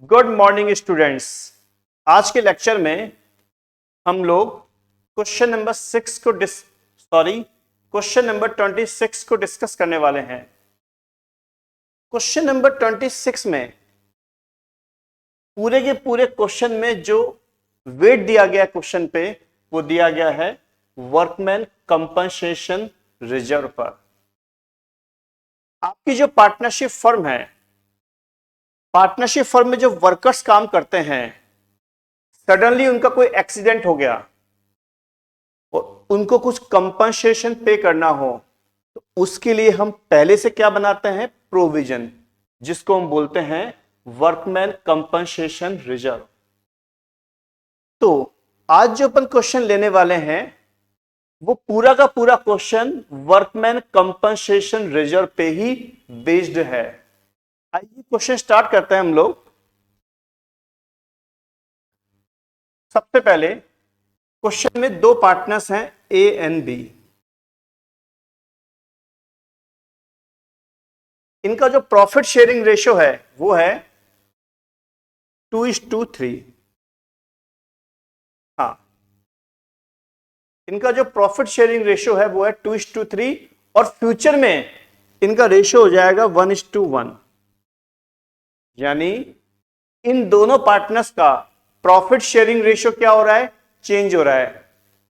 Good morning students. आज के lecture में हम लोग क्वेश्चन नंबर 26 को डिस्कस करने वाले हैं। क्वेश्चन नंबर 26 में पूरे के पूरे क्वेश्चन में जो वेट दिया गया क्वेश्चन पे वो दिया गया है वर्कमैन कंपनसेशन रिजर्व पर। आपकी जो पार्टनरशिप फर्म है, पार्टनरशिप फर्म में जो वर्कर्स काम करते हैं, सडनली उनका कोई एक्सीडेंट हो गया और उनको कुछ कंपनसेशन पे करना हो, तो उसके लिए हम पहले से क्या बनाते हैं, प्रोविजन, जिसको हम बोलते हैं वर्कमैन कंपनसेशन रिजर्व। तो आज जो अपन क्वेश्चन लेने वाले हैं वो पूरा का पूरा क्वेश्चन वर्कमैन कंपनसेशन रिजर्व पे ही बेस्ड है। आइए क्वेश्चन स्टार्ट करते हैं हम लोग। सबसे पहले क्वेश्चन में दो पार्टनर्स हैं ए एंड बी। इनका जो प्रॉफिट शेयरिंग रेशियो है वो है 2:3। हाँ, इनका जो प्रॉफिट शेयरिंग रेशियो है वो है 2:3 और फ्यूचर में इनका रेशियो हो जाएगा 1:1। यानी इन दोनों पार्टनर्स का प्रॉफिट शेयरिंग रेशियो क्या हो रहा है, चेंज हो रहा है।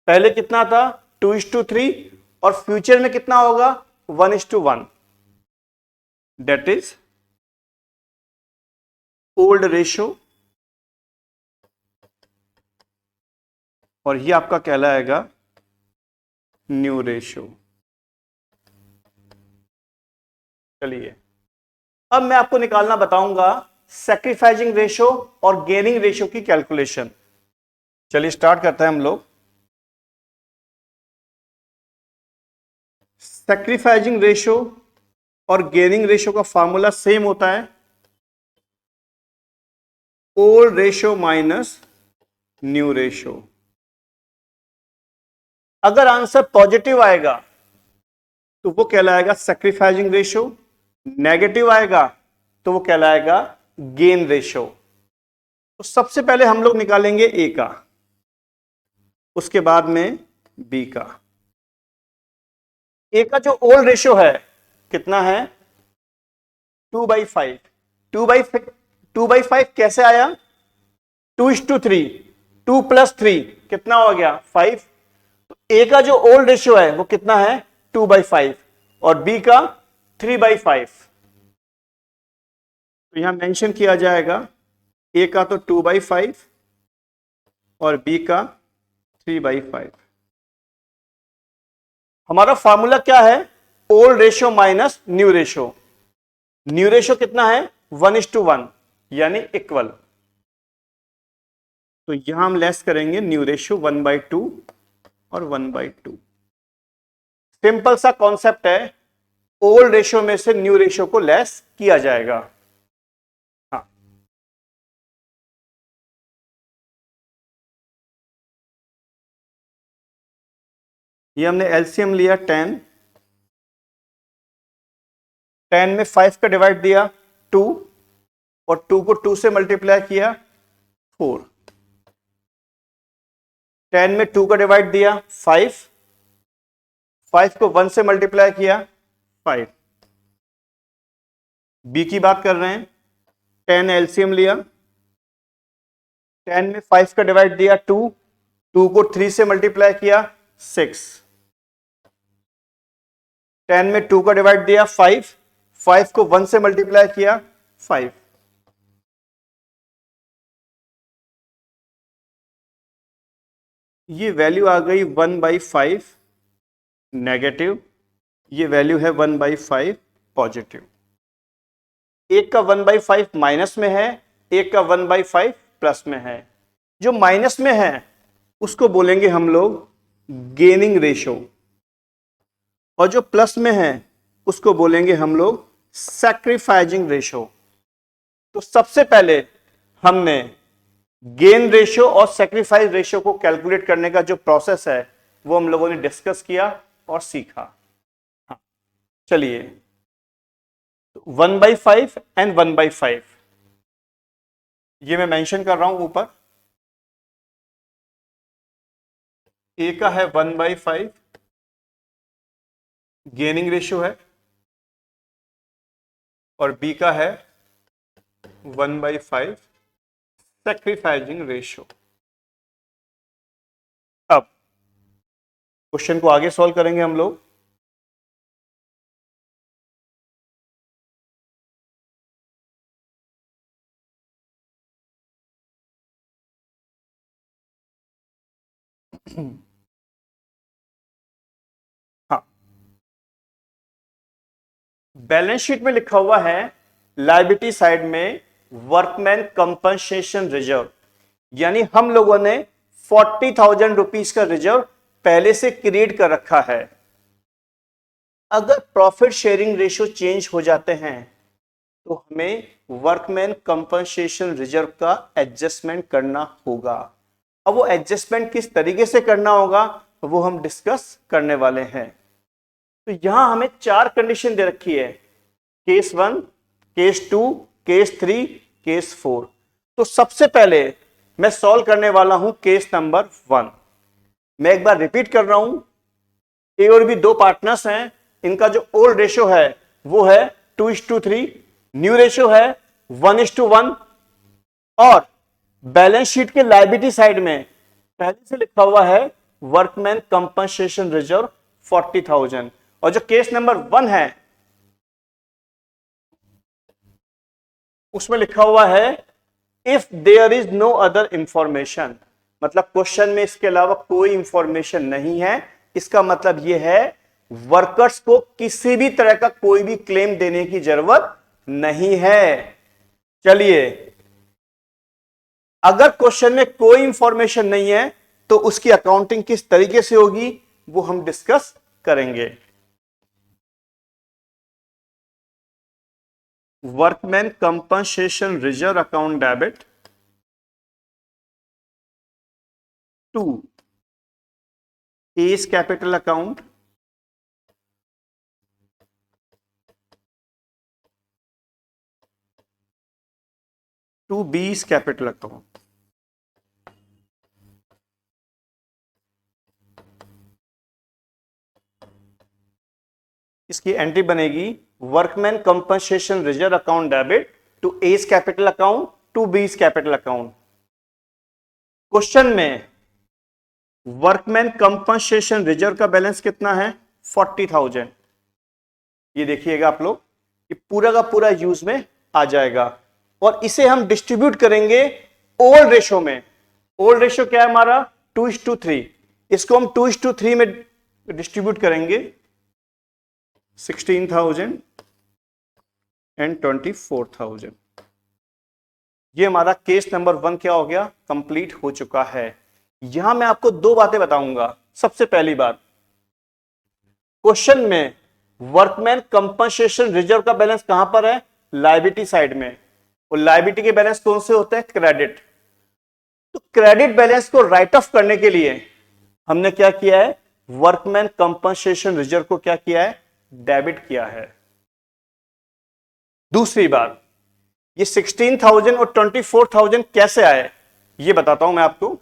पहले कितना था 2:3 और फ्यूचर में कितना होगा 1:1। दैट इज ओल्ड रेशियो और ये आपका कहलाएगा न्यू रेशियो। चलिए अब मैं आपको निकालना बताऊंगा सैक्रिफाइसिंग रेशियो और गेनिंग रेशियो की कैलकुलेशन। चलिए स्टार्ट करते हैं हम लोग। सैक्रिफाइसिंग रेशियो और गेनिंग रेशियो का फॉर्मूला सेम होता है, old ratio minus new ratio. अगर आंसर पॉजिटिव आएगा तो वो कहलाएगा सैक्रिफाइसिंग रेशियो, नेगेटिव आएगा तो वो कहलाएगा गेन रेशियो। तो सबसे पहले हम लोग निकालेंगे ए का, उसके बाद में बी का। ए का जो ओल्ड रेशियो है कितना है 2/5। 2/5 कैसे आया, 2:3, 2 + 3 कितना हो गया 5। ए का जो ओल्ड रेशियो है वो कितना है 2/5 और बी का 3/5। तो यहां मेंशन किया जाएगा ए का तो 2/5 और बी का 3/5। हमारा फॉर्मूला क्या है, old ratio minus new ratio. New ratio कितना है 1:1 यानी इक्वल। तो यहां हम लेस करेंगे न्यू रेशियो 1/2 और 1/2। सिंपल सा कॉन्सेप्ट है, ओल्ड रेशियो में से न्यू रेशियो को लेस किया जाएगा। हाँ, ये हमने एलसीएम लिया 10। 10 में 5 का डिवाइड दिया 2 और 2 को 2 से मल्टीप्लाई किया 4। 10 में 2 का डिवाइड दिया 5, 5 को 1 से मल्टीप्लाई किया 5। बी की बात कर रहे हैं, 10 एलसीएम लिया, 10 में 5 का डिवाइड दिया 2, 2 को 3 से मल्टीप्लाई किया 6। 10 में 2 का डिवाइड दिया 5, 5 को 1 से मल्टीप्लाई किया 5। ये वैल्यू आ गई 1/5 नेगेटिव, ये वैल्यू है 1/5 पॉजिटिव। एक का 1/5 माइनस में है, एक का 1/5 प्लस में है। जो माइनस में है उसको बोलेंगे हम लोग गेनिंग रेशियो और जो प्लस में है उसको बोलेंगे हम लोग सैक्रिफाइसिंग रेशियो। तो सबसे पहले हमने गेन रेशियो और सैक्रिफाइस रेशियो को कैलकुलेट करने का जो प्रोसेस है वो हम लोगों ने डिस्कस किया और सीखा। हाँ, चलिए 1/5 एंड 1/5 ये मैं मेंशन कर रहा हूं ऊपर। ए का है 1/5 गेनिंग रेशियो है और बी का है 1/5 सैक्रिफाइसिंग रेशियो। अब क्वेश्चन को आगे सॉल्व करेंगे हम लोग। हाँ, बैलेंस शीट में लिखा हुआ है लायबिलिटी साइड में वर्कमैन कंपनसेशन रिजर्व, यानी हम लोगों ने 40,000 रुपीज का रिजर्व पहले से क्रिएट कर रखा है। अगर प्रॉफिट शेयरिंग रेशियो चेंज हो जाते हैं तो हमें वर्कमैन कंपनसेशन रिजर्व का एडजस्टमेंट करना होगा। अब वो एडजस्टमेंट किस तरीके से करना होगा वो हम डिस्कस करने वाले हैं। तो यहां हमें 4 कंडीशन दे रखी है, केस 1, केस 2, केस 3, केस 4। तो सबसे पहले मैं सॉल्व करने वाला हूं केस नंबर 1। मैं एक बार रिपीट कर रहा हूं, ए और बी दो पार्टनर्स हैं, इनका जो ओल्ड रेशियो है वो है 2:3, न्यू रेशियो है 1:1 और बैलेंस शीट के लायबिलिटी साइड में पहले से लिखा हुआ है वर्कमैन कंपनसेशन रिजर्व 40,000। और जो केस नंबर 1 है उसमें लिखा हुआ है if there is no other information, मतलब क्वेश्चन में इसके अलावा कोई इंफॉर्मेशन नहीं है। इसका मतलब यह है वर्कर्स को किसी भी तरह का कोई भी क्लेम देने की जरूरत नहीं है। चलिए, अगर क्वेश्चन में कोई इंफॉर्मेशन नहीं है तो उसकी अकाउंटिंग किस तरीके से होगी वो हम डिस्कस करेंगे। Workman compensation reserve account debit to A's capital account to B's capital account. इसकी एंट्री बनेगी workman compensation reserve account debit to A's capital account to B's capital account. Question में वर्कमैन कंपनसेशन रिजर्व का balance कितना है 40,000। ये देखिएगा आप लोग, ये पूरा का पूरा यूज में आ जाएगा और इसे हम डिस्ट्रीब्यूट करेंगे ओल्ड रेशियो में। ओल्ड रेशियो क्या है हमारा 2:3, इसको हम 2:3 में डिस्ट्रीब्यूट करेंगे 16,000 एंड 24,000। ये हमारा केस नंबर 1 क्या हो गया, कंप्लीट हो चुका है। यहां मैं आपको दो बातें बताऊंगा। सबसे पहली बात, क्वेश्चन में वर्कमैन कंपनसेशन रिजर्व का बैलेंस कहां पर है, लायबिलिटी साइड में, और लायबिलिटी के बैलेंस कौन से होते हैं, क्रेडिट। तो क्रेडिट बैलेंस को राइट ऑफ करने के लिए हमने क्या किया है, वर्कमैन कंपनसेशन रिजर्व को क्या किया है, डेबिट किया है। दूसरी बात, ये 16,000 और 24,000 कैसे आए ये बताता हूं मैं आपको।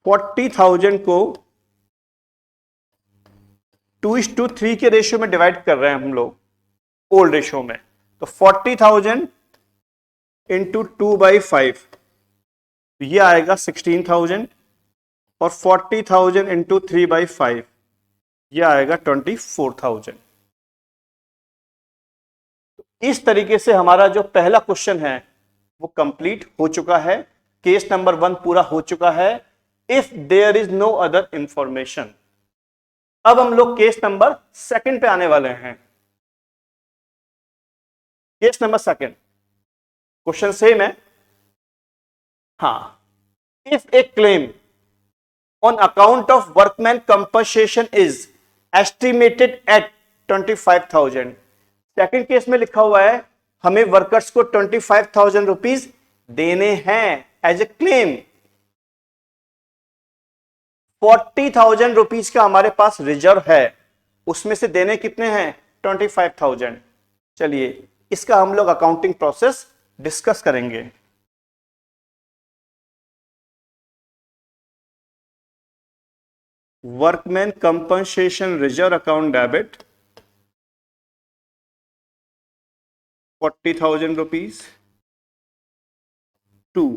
40,000 को 2:3 के रेशियो में डिवाइड कर रहे हैं हम लोग ओल्ड रेशियो में। तो 40,000 इंटू 2/5 ये आएगा 16,000 और 40,000 इंटू 3/5 ये आएगा 24,000। इस तरीके से हमारा जो पहला क्वेश्चन है वो कंप्लीट हो चुका है। केस नंबर 1 पूरा हो चुका है if there is no other information. अब हम लोग केस नंबर 2 पे आने वाले हैं। केस नंबर 2 क्वेश्चन सेम है। हाँ, if A claim on account of workman compensation is estimated at 25,000। Second case में लिखा हुआ है हमें वर्कर्स को 25,000 रुपीज देने हैं एज ए क्लेम। 40,000 रुपीज का हमारे पास रिजर्व है, उसमें से देने कितने हैं 25,000। चलिए इसका हम लोग अकाउंटिंग प्रोसेस डिस्कस करेंगे। Workman compensation reserve account debit 40,000 rupees to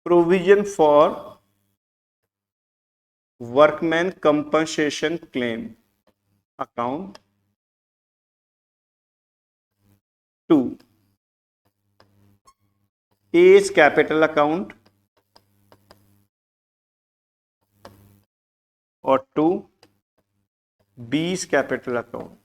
provision for workman compensation claim account to A's capital account और to B's capital account.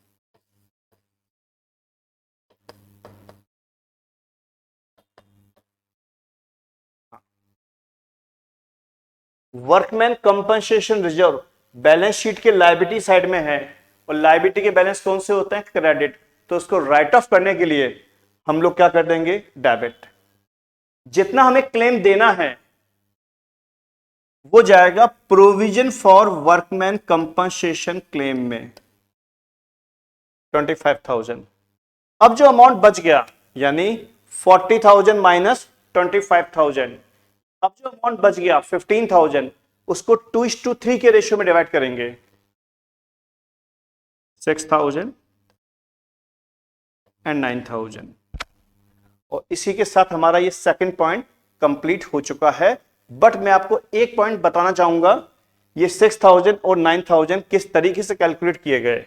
Workman compensation reserve balance sheet के लायबिलिटी साइड में है और liability के balance कौन से होते हैं? क्रेडिट। तो उसको राइट ऑफ करने के लिए हम लोग क्या कर देंगे? डेबिट। जितना हमें क्लेम देना है वो जाएगा provision for workman compensation claim में 25,000। अब जो अमाउंट बच गया यानी 40,000 माइनस 25,000, अब जो अमाउंट बच गया 15,000 उसको 2:3 के रेशियो में डिवाइड करेंगे। 6,000 एंड 9,000। और इसी के साथ हमारा ये सेकंड पॉइंट कंप्लीट हो चुका है। बट मैं आपको एक पॉइंट बताना चाहूंगा, ये 6,000 और 9,000 किस तरीके से कैलकुलेट किए गए।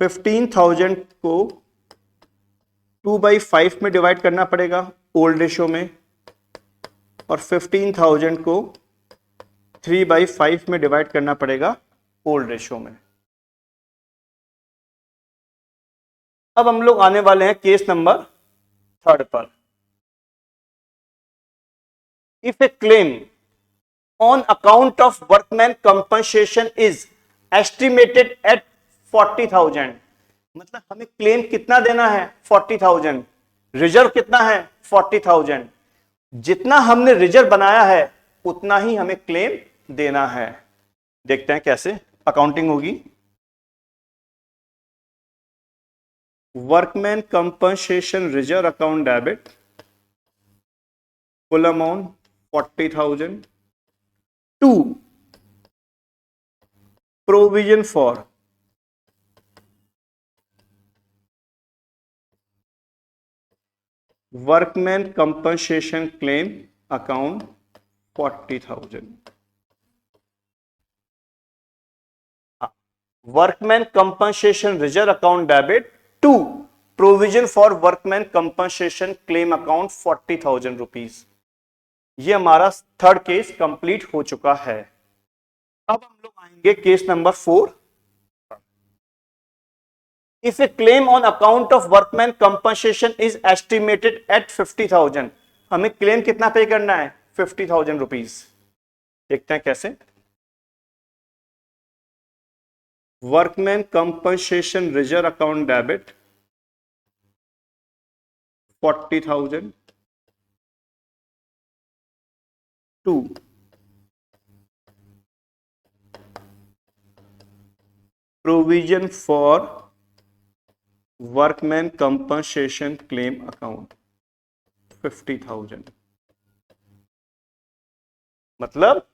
15,000 को 2/5 में डिवाइड करना पड़ेगा ओल्ड रेशियो में, और 15,000 को 3/5 में डिवाइड करना पड़ेगा ओल्ड रेशियो में। अब हम लोग आने वाले हैं केस नंबर 3 पर। If A claim on account of workman compensation is estimated at 40,000, मतलब हमें क्लेम कितना देना है? 40,000। रिजर्व कितना है? 40,000। जितना हमने रिजर्व बनाया है उतना ही हमें क्लेम देना है। देखते हैं कैसे अकाउंटिंग होगी। Workman compensation reserve account debit full amount 40,000 to provision for workman compensation claim account 40,000। Workman compensation reserve account debit to provision for workman compensation claim account 40,000 rupees. ये हमारा थर्ड केस कंप्लीट हो चुका है। अब हम लोग आएंगे case number 4। If a claim on account of workman compensation is estimated at 50,000, हमें क्लेम कितना पे करना है? 50,000 रुपीज। देखते हैं कैसे। Workman compensation reserve account debit 40,000 to provision for workman compensation claim account 50,000। मतलब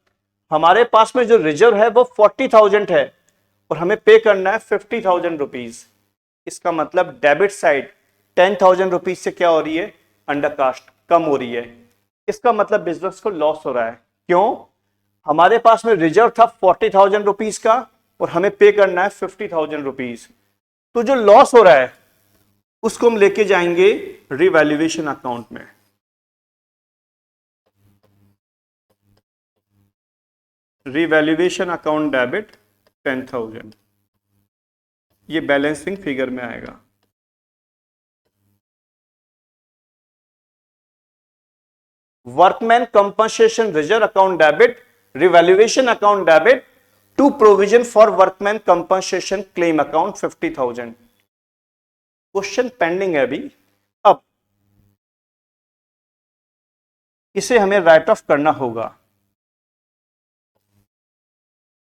हमारे पास में जो रिजर्व है वो 40,000 है और हमें पे करना है 50,000 रुपीज। इसका मतलब डेबिट साइड 10,000 रुपीज से क्या हो रही है? अंडर कास्ट कम हो रही है। इसका मतलब बिजनेस को लॉस हो रहा है। क्यों? हमारे पास में रिजर्व था 40,000 रुपीज का और हमें पे करना है 50,000 रुपीज। तो जो लॉस हो रहा है उसको हम लेके जाएंगे रिवैल्यूएशन अकाउंट में। रिवैल्यूएशन अकाउंट डेबिट 10,000, ये बैलेंसिंग फिगर में आएगा। Workman compensation reserve account debit revaluation account debit to provision for workman compensation claim account 50,000। Question pending है अभी। अब इसे हमें राइट ऑफ करना होगा।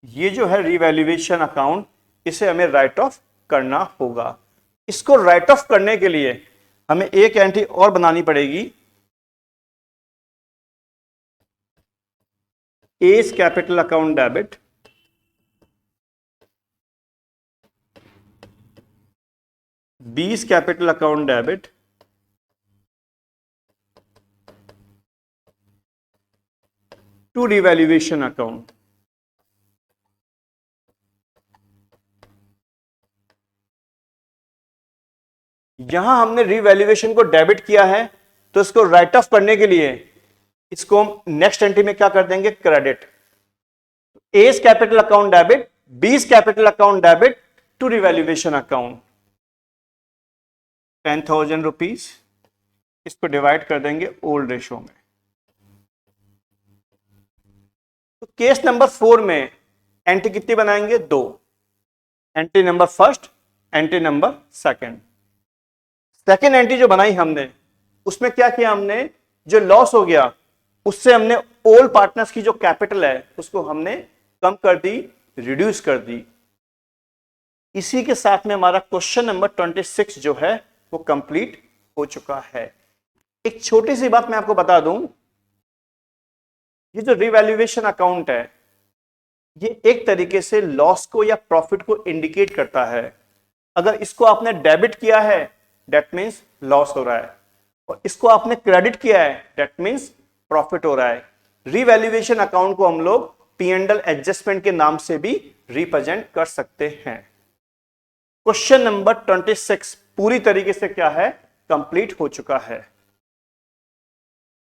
ये जो है रिवैल्यूएशन अकाउंट, इसे हमें राइट ऑफ करना होगा। इसको राइट ऑफ करने के लिए हमें एक एंट्री और बनानी पड़ेगी, A's capital account debit, B's capital account debit, to revaluation account. यहां हमने रिवैल्यूएशन को डेबिट किया है, तो इसको राइट ऑफ करने के लिए इसको हम नेक्स्ट एंट्री में क्या कर देंगे, credit. A's capital account debit, B's capital account debit to revaluation account, 10,000 rupees. इसको डिवाइड कर देंगे ओल्ड रेशो में। तो केस नंबर 4 में एंट्री कितनी बनाएंगे, 2। Entry number first, entry number second. Second entry जो बनाई हमने, उसमें क्या किया हमने, जो लॉस हो गया उससे हमने ओल्ड पार्टनर्स की जो कैपिटल है उसको हमने कम कर दी, रिड्यूस कर दी। इसी के साथ में हमारा क्वेश्चन नंबर 26 जो है वो कंप्लीट हो चुका है। एक छोटी सी बात मैं आपको बता दूं, ये जो रिवैल्यूएशन अकाउंट है ये एक तरीके से लॉस को या प्रॉफिट को इंडिकेट करता है। अगर इसको आपने डेबिट किया है दैट मींस लॉस हो रहा है, और इसको आपने क्रेडिट किया है दैट मींस प्रॉफिट हो रहा है। रिवैल्यूएशन अकाउंट को हम लोग P&L एडजस्टमेंट के नाम से भी रिप्रेजेंट कर सकते हैं। क्वेश्चन नंबर 26 पूरी तरीके से क्या है, कंप्लीट हो चुका है।